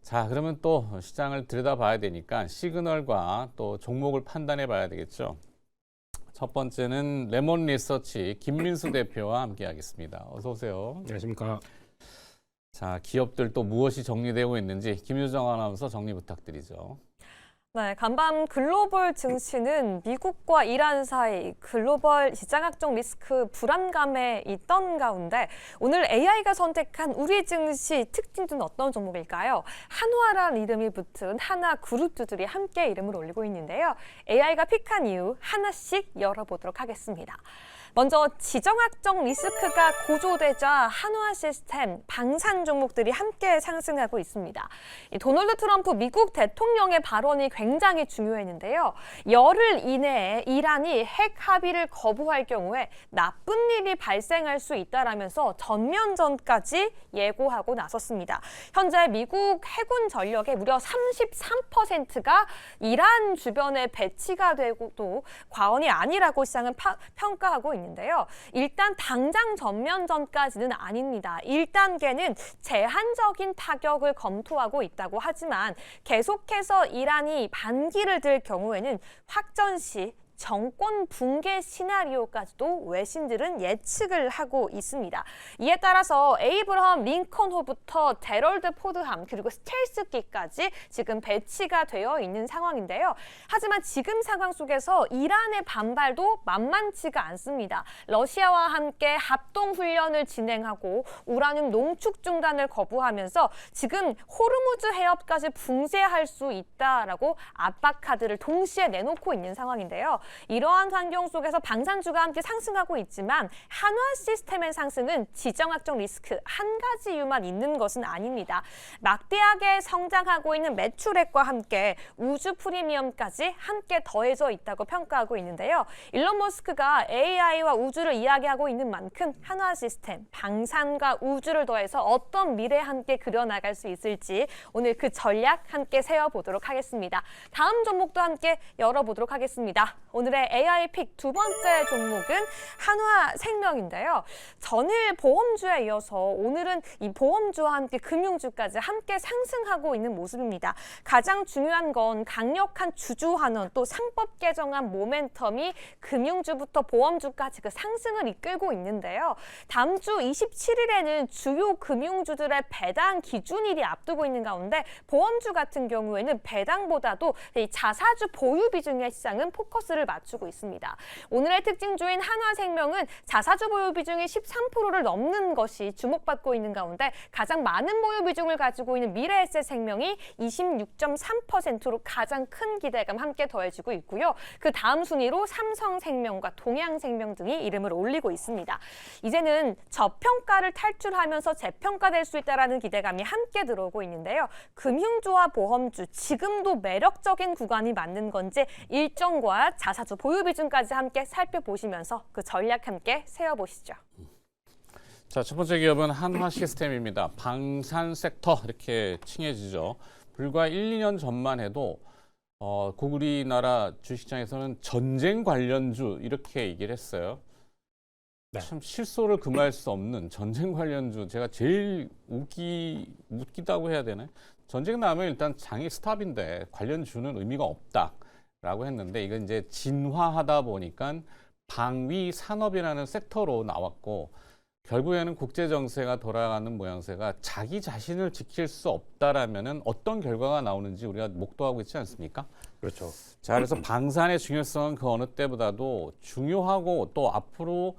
자, 그러면 또 시장을 들여다봐야 되니까 시그널과 또 종목을 판단해 봐야 되겠죠. 첫 번째는 레몬 리서치 김민수 대표와 함께 하겠습니다. 어서 오세요. 안녕하십니까. 자, 기업들 또 무엇이 정리되고 있는지 김유정 아나운서 정리 부탁드리죠. 네, 간밤 글로벌 증시는 미국과 이란 사이 글로벌 시장학적 리스크 불안감에 있던 가운데 오늘 AI가 선택한 우리 증시 특징은 어떤 종목일까요? 한화라는 이름이 붙은 하나그룹주들이 함께 이름을 올리고 있는데요. AI가 픽한 이유 하나씩 열어보도록 하겠습니다. 먼저 지정학적 리스크가 고조되자 한화 시스템, 방산 종목들이 함께 상승하고 있습니다. 도널드 트럼프 미국 대통령의 발언이 굉장히 중요했는데요. 열흘 이내에 이란이 핵 합의를 거부할 경우에 나쁜 일이 발생할 수 있다라면서 전면전까지 예고하고 나섰습니다. 현재 미국 해군 전력의 무려 33%가 이란 주변에 배치가 되고도 과언이 아니라고 시장은 평가하고 있는데요. 일단 당장 전면전까지는 아닙니다. 1단계는 제한적인 타격을 검토하고 있다고 하지만 계속해서 이란이 반기를 들 경우에는 확전 시 정권 붕괴 시나리오까지도 외신들은 예측을 하고 있습니다. 이에 따라서 에이브러함 링컨호부터 제럴드 포드함 그리고 스텔스기까지 지금 배치가 되어 있는 상황인데요. 하지만 지금 상황 속에서 이란의 반발도 만만치가 않습니다. 러시아와 함께 합동훈련을 진행하고 우라늄 농축 중단을 거부하면서 지금 호르무즈 해협까지 붕괴할 수 있다라고 압박 카드를 동시에 내놓고 있는 상황인데요. 이러한 환경 속에서 방산주가 함께 상승하고 있지만 한화 시스템의 상승은 지정학적 리스크 한 가지 이유만 있는 것은 아닙니다. 막대하게 성장하고 있는 매출액과 함께 우주 프리미엄까지 함께 더해져 있다고 평가하고 있는데요. 일론 머스크가 AI와 우주를 이야기하고 있는 만큼 한화 시스템, 방산과 우주를 더해서 어떤 미래 함께 그려나갈 수 있을지 오늘 그 전략 함께 세워보도록 하겠습니다. 다음 종목도 함께 열어보도록 하겠습니다. 오늘의 AI 픽 두 번째 종목은 한화생명인데요. 전일 보험주에 이어서 오늘은 이 보험주와 함께 금융주까지 함께 상승하고 있는 모습입니다. 가장 중요한 건 강력한 주주환원 또 상법 개정안 모멘텀이 금융주부터 보험주까지 그 상승을 이끌고 있는데요. 다음 주 27일에는 주요 금융주들의 배당 기준일이 앞두고 있는 가운데 보험주 같은 경우에는 배당보다도 이 자사주 보유 비중의 시장은 포커스를 맞추고 있습니다. 오늘의 특징주인 한화생명은 자사주 보유 비중이 13%를 넘는 것이 주목받고 있는 가운데 가장 많은 보유 비중을 가지고 있는 미래에셋생명이 26.3%로 가장 큰 기대감 함께 더해지고 있고요. 그 다음 순위로 삼성생명과 동양생명 등이 이름을 올리고 있습니다. 이제는 저평가를 탈출하면서 재평가될 수 있다는 기대감이 함께 들어오고 있는데요. 금융주와 보험주 지금도 매력적인 구간이 맞는 건지 일정과 자사주 보유 비중까지 함께 살펴보시면서 그 전략 함께 세워보시죠. 자, 첫 번째 기업은 한화 시스템입니다. 방산 섹터 이렇게 칭해지죠. 불과 1, 2년 전만 해도 우리나라 주식시장에서는 전쟁 관련주 이렇게 얘기를 했어요. 네. 참 실소를 금할 수 없는 전쟁 관련주. 제가 제일 웃기다고 해야 되나요? 전쟁 나면 일단 장이 스탑인데 관련주는 의미가 없다라고 했는데 이건 이제 진화하다 보니까 방위 산업이라는 섹터로 나왔고 결국에는 국제 정세가 돌아가는 모양새가 자기 자신을 지킬 수 없다라면은 어떤 결과가 나오는지 우리가 목도하고 있지 않습니까? 그렇죠. 자, 그래서 방산의 중요성은 그 어느 때보다도 중요하고 또 앞으로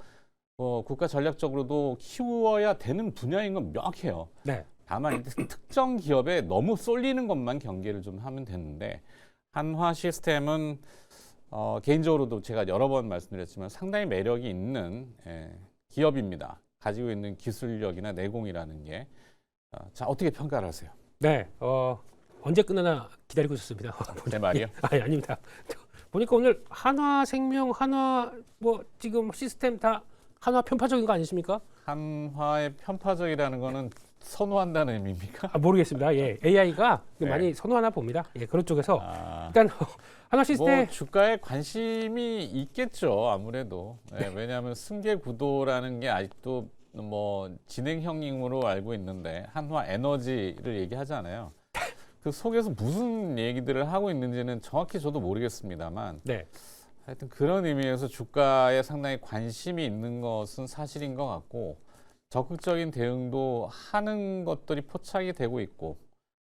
국가 전략적으로도 키워야 되는 분야인 건 명확해요. 네. 다만 특정 기업에 너무 쏠리는 것만 경계를 좀 하면 되는데 한화 시스템은 개인적으로도 제가 여러 번 말씀드렸지만 상당히 매력이 있는 기업입니다. 가지고 있는 기술력이나 내공이라는 게. 자, 어떻게 평가를 하세요? 네. 언제 끝나나 기다리고 있었습니다. 내 말이요? 아니, 아닙니다. 보니까 오늘 한화생명, 한화 지금 시스템 다 한화 편파적인 거 아니십니까? 한화의 편파적이라는 거는 선호한다는 의미입니까? 모르겠습니다. 예. AI가 네. 많이 선호하나 봅니다. 예, 그런 쪽에서 아, 일단 한화 시스템 뭐 주가에 관심이 있겠죠, 아무래도. 네, 왜냐하면 승계 구도라는 게 아직도 뭐 진행형으로 알고 있는데 한화 에너지를 얘기하잖아요. 그 속에서 무슨 얘기들을 하고 있는지는 정확히 저도 모르겠습니다만 네. 하여튼 그런 의미에서 주가에 상당히 관심이 있는 것은 사실인 것 같고 적극적인 대응도 하는 것들이 포착이 되고 있고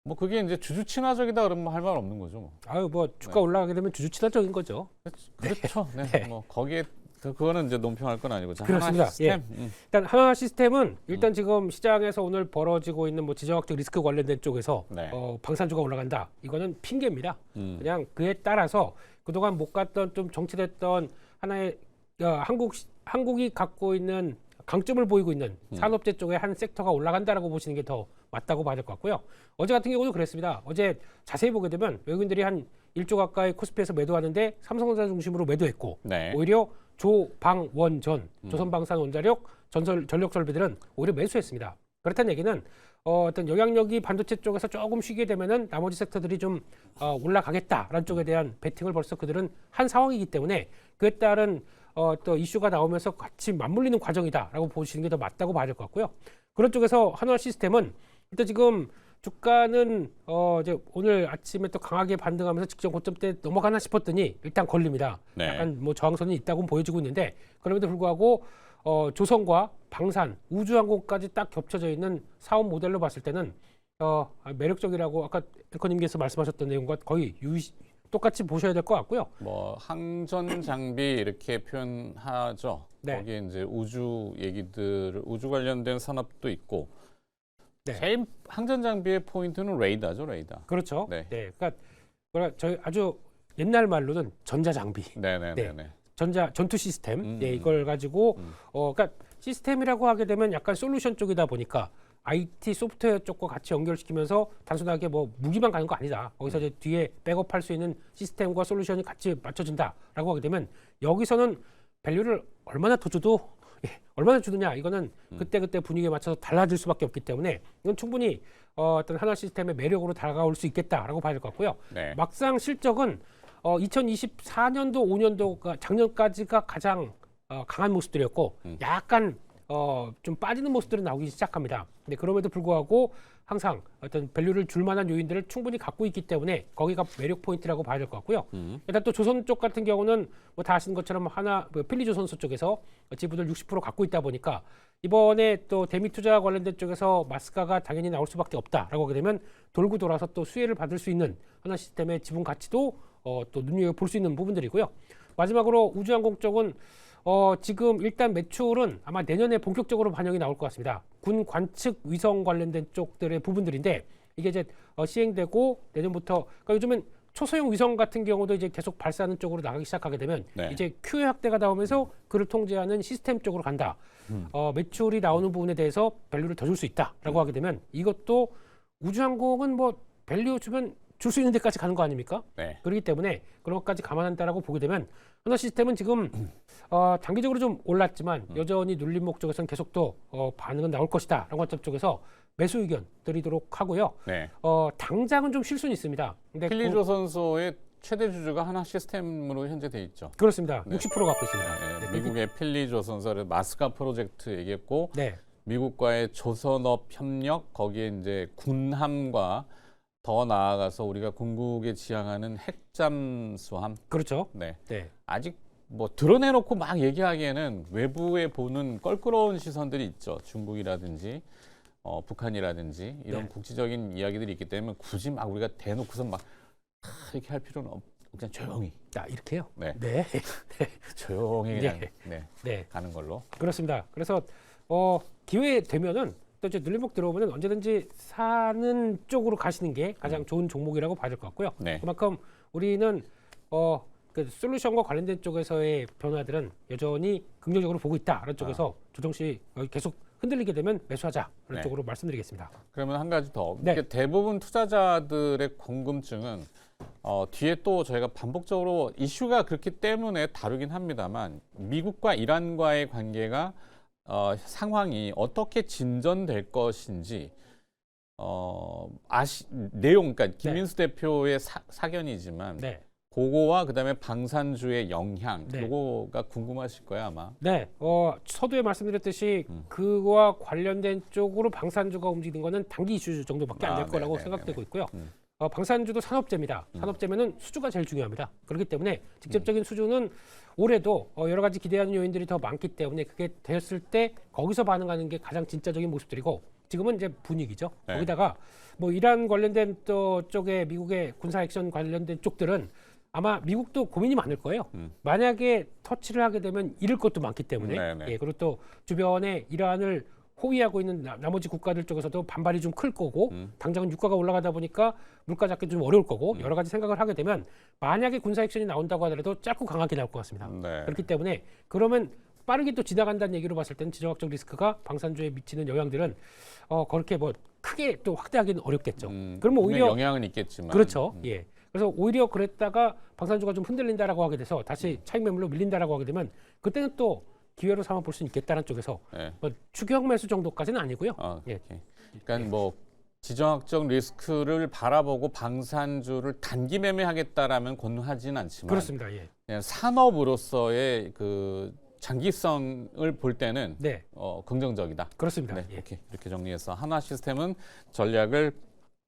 뭐 그게 이제 주주 친화적이다 그러면 할 말 없는 거죠. 뭐. 아유 뭐 주가 올라가게 되면 주주 친화적인 거죠. 그렇죠. 네. 네. 뭐 거기에 그거는 이제 논평할 건 아니고. 자, 그렇습니다. 하나 시스템. 일단 하나 시스템은 일단 지금 시장에서 오늘 벌어지고 있는 뭐 지정학적 리스크 관련된 쪽에서 네. 방산주가 올라간다. 이거는 핑계입니다. 음. 그냥 그에 따라서 그동안 못 갔던 좀 정체됐던 하나의 한국이 갖고 있는 강점을 보이고 있는 산업재 쪽의 한 섹터가 올라간다라고 보시는 게 더 맞다고 봐야 될 것 같고요. 어제 같은 경우도 그랬습니다. 어제 자세히 보게 되면 외국인들이 한 1조 가까이 코스피에서 매도하는데 삼성전자 중심으로 매도했고 네. 오히려 조방원전, 조선방산원자력, 전력설비들은 오히려 매수했습니다. 그렇다는 얘기는 어떤 영향력이 반도체 쪽에서 조금 쉬게 되면은 나머지 섹터들이 좀 올라가겠다라는 쪽에 대한 베팅을 벌써 그들은 한 상황이기 때문에 그에 따른 또 이슈가 나오면서 같이 맞물리는 과정이다라고 보시는 게 더 맞다고 봐야 될 것 같고요. 그런 쪽에서 한화 시스템은 일단 지금 주가는 이제 오늘 아침에 또 강하게 반등하면서 직전 고점대 넘어가나 싶었더니 일단 걸립니다. 네. 약간 뭐 저항선이 있다고 보여지고 있는데 그럼에도 불구하고 조선과 방산, 우주항공까지 딱 겹쳐져 있는 사업 모델로 봤을 때는 매력적이라고 아까 앵커님께서 말씀하셨던 내용과 거의 똑같이 보셔야 될 것 같고요. 뭐 항전 장비 이렇게 표현하죠. 네. 거기에 이제 우주 얘기들, 우주 관련된 산업도 있고. 네. 제일 항전 장비의 포인트는 레이더죠, 레이더. 그렇죠. 네. 네. 그러니까 저희 아주 옛날 말로는 전자 장비, 네네네. 전투 시스템, 이걸 가지고 그러니까 시스템이라고 하게 되면 약간 솔루션 쪽이다 보니까 IT 소프트웨어 쪽과 같이 연결시키면서 단순하게 뭐 무기만 가는 거 아니다. 거기서 이제 뒤에 백업할 수 있는 시스템과 솔루션이 같이 맞춰진다라고 하게 되면 여기서는 밸류를 얼마나 더 줘도 얼마나 주느냐 이거는 그때 분위기에 맞춰서 달라질 수밖에 없기 때문에 이건 충분히 어떤 한화 시스템의 매력으로 다가올 수 있겠다라고 봐야 될 것 같고요. 네. 막상 실적은 2024년도 5년도가 작년까지가 가장 강한 모습들이었고 약간 좀 빠지는 모습들은 나오기 시작합니다. 근데 그럼에도 불구하고 항상 어떤 밸류를 줄 만한 요인들을 충분히 갖고 있기 때문에 거기가 매력 포인트라고 봐야 될 것 같고요. 일단 또 조선 쪽 같은 경우는 뭐 다 아시는 것처럼 필리조선소 쪽에서 지분을 60% 갖고 있다 보니까 이번에 또 대미 투자 관련된 쪽에서 마스카가 당연히 나올 수밖에 없다라고 하게 되면 돌고 돌아서 또 수혜를 받을 수 있는 하나 시스템의 지분 가치도 또 눈여겨볼 수 있는 부분들이고요. 마지막으로 우주항공 쪽은 지금 일단 매출은 아마 내년에 본격적으로 반영이 나올 것 같습니다. 군 관측 위성 관련된 쪽들의 부분들인데 이게 이제 시행되고 내년부터 그러니까 요즘은 초소형 위성 같은 경우도 이제 계속 발사하는 쪽으로 나가기 시작하게 되면 네. 이제 큐의 확대가 나오면서 그를 통제하는 시스템 쪽으로 간다. 매출이 나오는 부분에 대해서 밸류를 더 줄 수 있다라고 하게 되면 이것도 우주항공은 뭐 밸류 주면 줄 수 있는 데까지 가는 거 아닙니까? 네. 그렇기 때문에 그런 것까지 감안한다라고 보게 되면 하나 시스템은 지금 단기적으로 좀 올랐지만 여전히 눌림 목적에서는 계속 또 반응은 나올 것이다라는 관점 쪽에서 매수 의견 드리도록 하고요. 네. 당장은 좀 쉴 수는 있습니다. 근데 필리조선소의 최대 주주가 한화 시스템으로 현재 돼 있죠. 그렇습니다. 네. 60% 갖고 있습니다. 네, 미국의 필리조선소를 마스카 프로젝트 얘기했고 네, 미국과의 조선업 협력 거기에 이제 군함과 더 나아가서 우리가 궁극에 지향하는 핵잠수함. 그렇죠. 네. 네, 아직 뭐 드러내놓고 막 얘기하기에는 외부에 보는 껄끄러운 시선들이 있죠. 중국이라든지 북한이라든지 이런 네. 국지적인 이야기들이 있기 때문에 굳이 막 우리가 대놓고서 막 이렇게 할 필요는 없고 그냥 조용히. 이렇게요. 네. 네, 조용히 그냥 네. 네. 네, 가는 걸로. 그렇습니다. 그래서 기회 되면은 또 이제 눌림목 들어오면 언제든지 사는 쪽으로 가시는 게 가장 좋은 종목이라고 봐야 될 것 같고요. 네. 그만큼 우리는 그 솔루션과 관련된 쪽에서의 변화들은 여전히 긍정적으로 보고 있다라는 쪽에서 조정시 계속 흔들리게 되면 매수하자라는 네. 쪽으로 말씀드리겠습니다. 그러면 한 가지 더. 네. 이게 대부분 투자자들의 궁금증은 뒤에 또 저희가 반복적으로 이슈가 그렇기 때문에 다루긴 합니다만 미국과 이란과의 관계가 상황이 어떻게 진전될 것인지 내용, 그러니까 김민수 대표의 사견이지만 네. 그거와 그다음에 방산주의 영향 네. 요거가 궁금하실 거예요 아마. 네, 서두에 말씀드렸듯이 그와 관련된 쪽으로 방산주가 움직이는 거는 단기 이슈 정도밖에 안 될 거라고 네, 생각되고 있고요. 방산주도 산업재입니다. 산업재면은 수주가 제일 중요합니다. 그렇기 때문에 직접적인 수주는 올해도 여러 가지 기대하는 요인들이 더 많기 때문에 그게 되었을 때 거기서 반응하는 게 가장 진짜적인 모습들이고 지금은 이제 분위기죠. 네. 거기다가 뭐 이란 관련된 또 쪽에 미국의 군사 액션 관련된 쪽들은 아마 미국도 고민이 많을 거예요. 만약에 터치를 하게 되면 잃을 것도 많기 때문에 네, 네. 예, 그리고 또 주변에 이란을 호위하고 있는 나머지 국가들 쪽에서도 반발이 좀 클 거고 당장은 유가가 올라가다 보니까 물가 잡기 좀 어려울 거고 여러 가지 생각을 하게 되면 만약에 군사 액션이 나온다고 하더라도 짧고 강하게 나올 것 같습니다. 네. 그렇기 때문에 그러면 빠르게 또 지나간다는 얘기로 봤을 때는 지정학적 리스크가 방산주에 미치는 영향들은 그렇게 뭐 크게 또 확대하기는 어렵겠죠. 그러면 분명히 오히려 영향은 있겠지만 그렇죠. 예. 그래서 오히려 그랬다가 방산주가 좀 흔들린다라고 하게 돼서 다시 차익 매물로 밀린다라고 하게 되면 그때는 또 기회로 삼아 볼 수 있겠다는 쪽에서 네. 뭐 추격 매수 정도까지는 아니고요. 예. 오케이. 그러니까 뭐 지정학적 리스크를 바라보고 방산주를 단기 매매하겠다라면 권유하지는 않지만 그렇습니다. 예. 그냥 산업으로서의 그 장기성을 볼 때는 네. 긍정적이다. 그렇습니다. 네, 예. 오케이. 이렇게 정리해서 한화 시스템은 전략을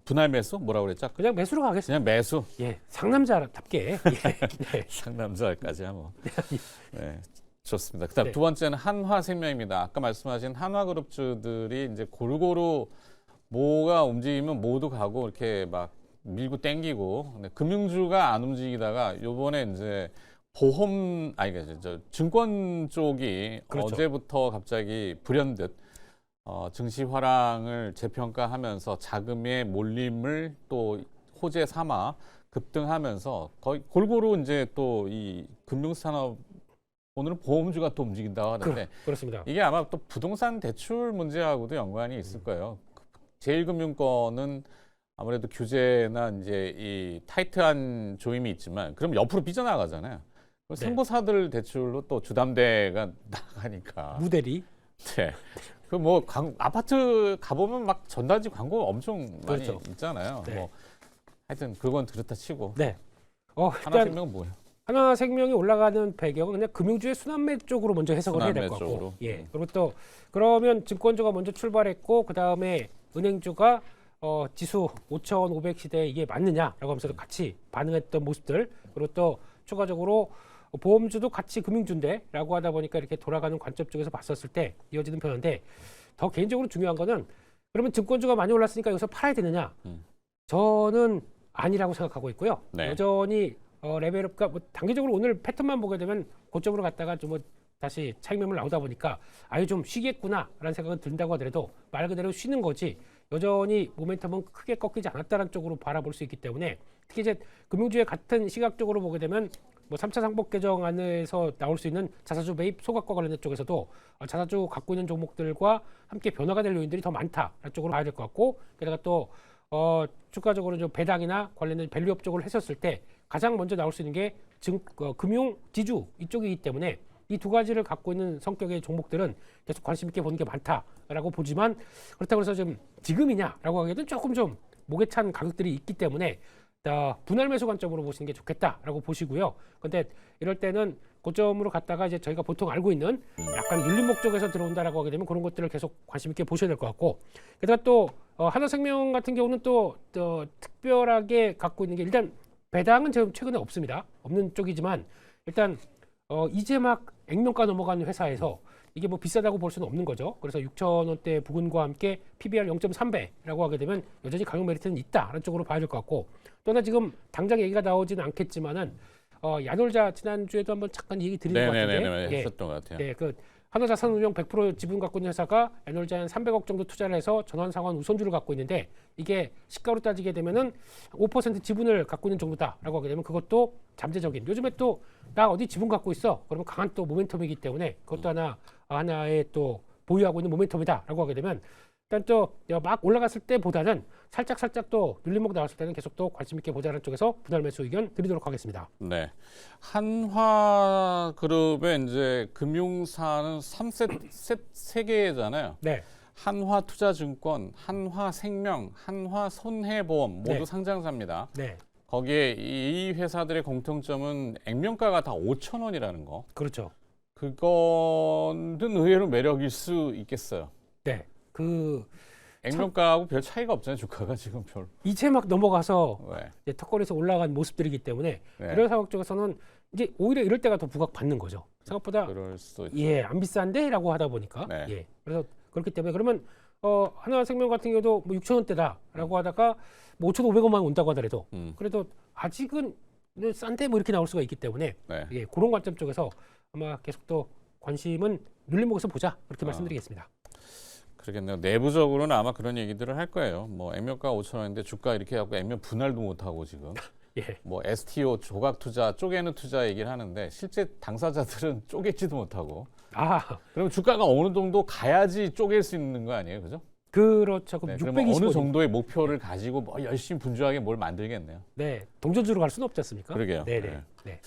분할 매수 뭐라고 그랬죠? 그냥 매수로 가겠습니다. 그냥 매수. 예. 상남자답게. 예. 네. 상남자까지 하면. 네. 좋습니다. 그다음 네. 두 번째는 한화생명입니다. 아까 말씀하신 한화그룹주들이 이제 골고루 뭐가 움직이면 모두 가고 이렇게 막 밀고 땡기고 근데 금융주가 안 움직이다가 요번에 이제 저 증권 쪽이 그렇죠. 어제부터 갑자기 불현듯 증시 산랑을 재평가하면서 자금의 몰림을 또 호재 삼아 급등하면서 거의 골고루 이제 또 이 금융산업 오늘은 보험주가 또 움직인다고 하는데 그렇습니다. 이게 아마 또 부동산 대출 문제하고도 연관이 있을 거예요. 제1금융권은 아무래도 규제나 이제 이 타이트한 조임이 있지만 그럼 옆으로 삐져나가잖아요. 그럼 네. 생보사들 대출로 또 주담대가 나가니까. 무대리. 네. 그 뭐 아파트 가보면 막 전단지 광고 엄청 많이 그렇죠. 있잖아요. 네. 뭐 하여튼 그건 그렇다 치고 네. 일단 하나생명은 뭐예요? 하나생명이 올라가는 배경은 그냥 금융주의 순환매 쪽으로 먼저 해석을 해야 될 것 순환매 같고, 쪽으로. 예. 그리고 또 그러면 증권주가 먼저 출발했고 그 다음에 은행주가 지수 5,500 시대에 이게 맞느냐라고 하면서 같이 반응했던 모습들, 그리고 또 추가적으로 보험주도 같이 금융주인데라고 하다 보니까 이렇게 돌아가는 관점 쪽에서 봤었을 때 이어지는 변화인데 더 개인적으로 중요한 거는 그러면 증권주가 많이 올랐으니까 여기서 팔아야 되느냐? 저는 아니라고 생각하고 있고요. 네. 여전히 레벨업가 뭐 단기적으로 오늘 패턴만 보게 되면 고점으로 갔다가 좀 뭐 다시 차익 매물 나오다 보니까 아유 좀 쉬겠구나라는 생각은 든다고 하더라도 말 그대로 쉬는 거지 여전히 모멘텀은 크게 꺾이지 않았다는 쪽으로 바라볼 수 있기 때문에 특히 이제 금융주의 같은 시각적으로 보게 되면 뭐 3차 상법 개정 안에서 나올 수 있는 자사주 매입 소각과 관련된 쪽에서도 자사주 갖고 있는 종목들과 함께 변화가 될 요인들이 더 많다라는 쪽으로 봐야 될 것 같고 게다가 또 추가적으로 좀 배당이나 관련된 밸류업 쪽을 했었을 때 가장 먼저 나올 수 있는 게 금융 지주 이쪽이기 때문에 이 두 가지를 갖고 있는 성격의 종목들은 계속 관심 있게 보는 게 많다라고 보지만 그렇다고 해서 좀 지금이냐라고 하기에는 조금 좀 목에 찬 가격들이 있기 때문에 분할 매수 관점으로 보시는 게 좋겠다라고 보시고요. 근데 이럴 때는 고점으로 갔다가 이제 저희가 보통 알고 있는 약간 눌림 목적에서 들어온다라고 하게 되면 그런 것들을 계속 관심 있게 보셔야 될 것 같고 게다가 또 하나생명 같은 경우는 또 특별하게 갖고 있는 게 일단 배당은 지금 최근에 없습니다. 없는 쪽이지만 일단 이제 막 액면가 넘어가는 회사에서 이게 뭐 비싸다고 볼 수는 없는 거죠. 그래서 6,000원대 부근과 함께 PBR 0.3배라고 하게 되면 여전히 가격 메리트는 있다라는 쪽으로 봐야 될 것 같고 또 하나 지금 당장 얘기가 나오지는 않겠지만은 야놀자 지난주에도 한번 잠깐 얘기 드린 것 같은데 네네네 했었던 것 같아요. 예, 그 한화자산운용 100% 지분 갖고 있는 회사가 야놀자에 한 300억 정도 투자를 해서 전환상환 우선주를 갖고 있는데 이게 시가로 따지게 되면은 5% 지분을 갖고 있는 정도다라고 하게 되면 그것도 잠재적인 요즘에 또 나 어디 지분 갖고 있어 그러면 강한 또 모멘텀이기 때문에 그것도 하나의 또 보유하고 있는 모멘텀이다라고 하게 되면 일단 또 막 올라갔을 때보다는 살짝 또 눌림목 나왔을 때는 계속 또 관심 있게 보자는 쪽에서 분할 매수 의견 드리도록 하겠습니다. 네. 한화그룹의 이제 금융사는 3세 개잖아요. 네, 한화투자증권, 한화생명, 한화손해보험 모두 네. 상장사입니다. 네, 거기에 이 회사들의 공통점은 액면가가 다 5,000원이라는 거. 그렇죠. 그거는 의외로 매력일 수 있겠어요. 네, 그 액면가하고 별 차이가 없잖아요. 주가가 지금 별. 이제 막 넘어가서 네. 이제 턱걸이에서 올라간 모습들이기 때문에 네. 이런 상황 쪽에서는 이제 오히려 이럴 때가 더 부각받는 거죠. 생각보다 그럴 수도 있죠. 예, 안 비싼데라고 하다 보니까 네. 예. 그래서 그렇기 때문에 그러면 하나생명 같은 경우도 뭐 6,000원대다라고 하다가 뭐 5,500원만 온다고 하더라도 그래도 아직은 싼데 뭐 이렇게 나올 수가 있기 때문에 네. 예, 그런 관점 쪽에서 아마 계속 또 관심은 눌림목에서 보자 그렇게 말씀드리겠습니다. 그러겠네요. 내부적으로는 아마 그런 얘기들을 할 거예요. 뭐 액면가 5,000원인데 주가 이렇게 하고 액면 분할도 못 하고 지금 예, 뭐 STO 조각 투자, 쪼개는 투자 얘기를 하는데 실제 당사자들은 쪼개지도 못하고 아 그럼 주가가 어느 정도 가야지 쪼갤 수 있는 거 아니에요, 그죠? 그렇죠. 네, 그럼 그러면 625. 어느 정도의 목표를 가지고 뭐 열심히 분주하게 뭘 만들겠네요. 네, 동전주로 갈 수는 없지 않습니까? 그러게요. 네, 네. 네, 네.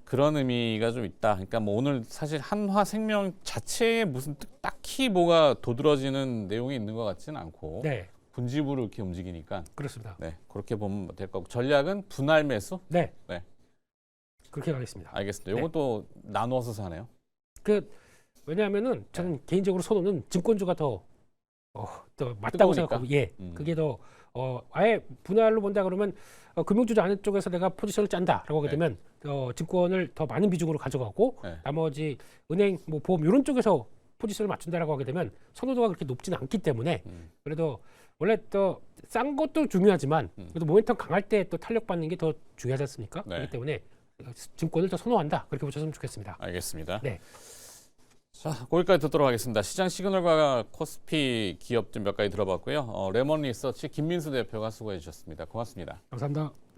그런 의미가 좀 있다. 그러니까 뭐 오늘 사실 한화생명 자체에 무슨 딱히 뭐가 도드러지는 내용이 있는 것 같지는 않고 네, 분집으로 이렇게 움직이니까 그렇습니다. 네, 그렇게 보면 될 거고 전략은 분할 매수. 네, 네. 그렇게 가겠습니다. 알겠습니다. 네. 이것도 나누어서 사네요. 왜냐하면은 저는 개인적으로 선호는 증권주가 더 맞다고 뜨거우니까. 생각하고 예, 그게 더 아예 분할로 본다 그러면 금융주주 안쪽에서 내가 포지션을 짠다라고 하게 네. 되면 증권을 더 많은 비중으로 가져가고 네. 나머지 은행, 뭐 보험 이런 쪽에서 포지션을 맞춘다라고 하게 되면 선호도가 그렇게 높지는 않기 때문에 그래도 원래 또 싼 것도 중요하지만 그래도 모멘텀 강할 때 또 탄력 받는 게 더 중요하지 않습니까? 네. 그렇기 때문에 증권을 더 선호한다 그렇게 보셨으면 좋겠습니다. 알겠습니다. 네. 자, 거기까지 듣도록 하겠습니다. 시장 시그널과 코스피 기업 좀 몇 가지 들어봤고요. 레몬 리서치 김민수 대표가 수고해 주셨습니다. 고맙습니다. 감사합니다.